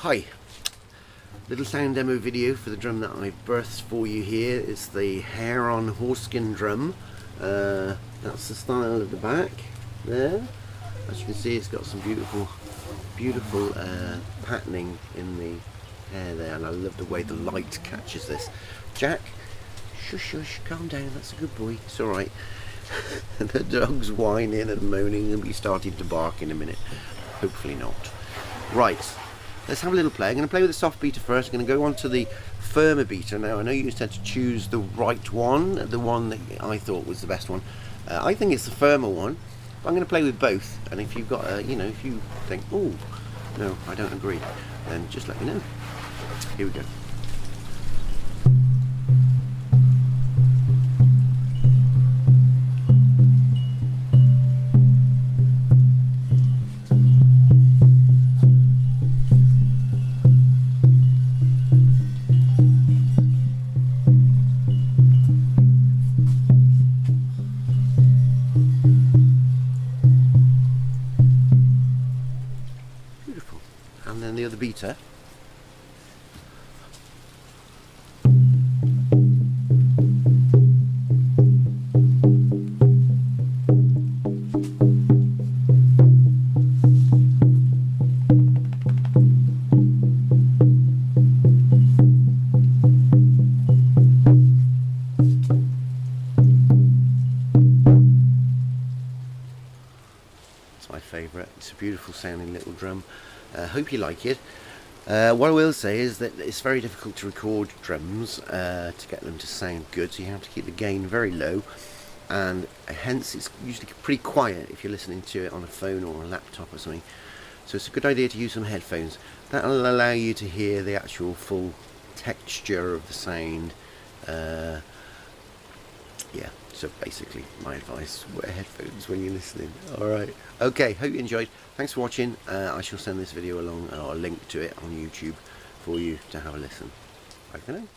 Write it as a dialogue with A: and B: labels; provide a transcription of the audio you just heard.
A: Hi, little sound demo video for the drum that I birthed for you here. It's the Heron Horskin drum. That's the style at the back there. As you can see, it's got some beautiful patterning in the hair there, and I love the way the light catches this. Jack, shush shush, calm down, that's a good boy, it's alright. The dog's whining and moaning and be starting to bark in a minute. Hopefully not. Right, let's have a little play. I'm going to play with the soft beater first. I'm going to go on to the firmer beater. Now, I know you just had to choose the right one, the one that I thought was the best one. I think it's the firmer one, but I'm going to play with both. And if you've got, if you think, oh, no, I don't agree, then just let me know. Here we go. Beautiful. And then the other beater. It's my favourite. It's a beautiful sounding little drum. Hope you like it. What I will say is that it's very difficult to record drums to get them to sound good, so you have to keep the gain very low, and hence it's usually pretty quiet if you're listening to it on a phone or a laptop or something. So it's a good idea to use some headphones. That'll allow you to hear the actual full texture of the sound. Yeah, so basically my advice, wear headphones when you're listening. Alright, okay, hope you enjoyed. Thanks for watching. I shall send this video along, or a link to it on YouTube for you to have a listen. Bye for now.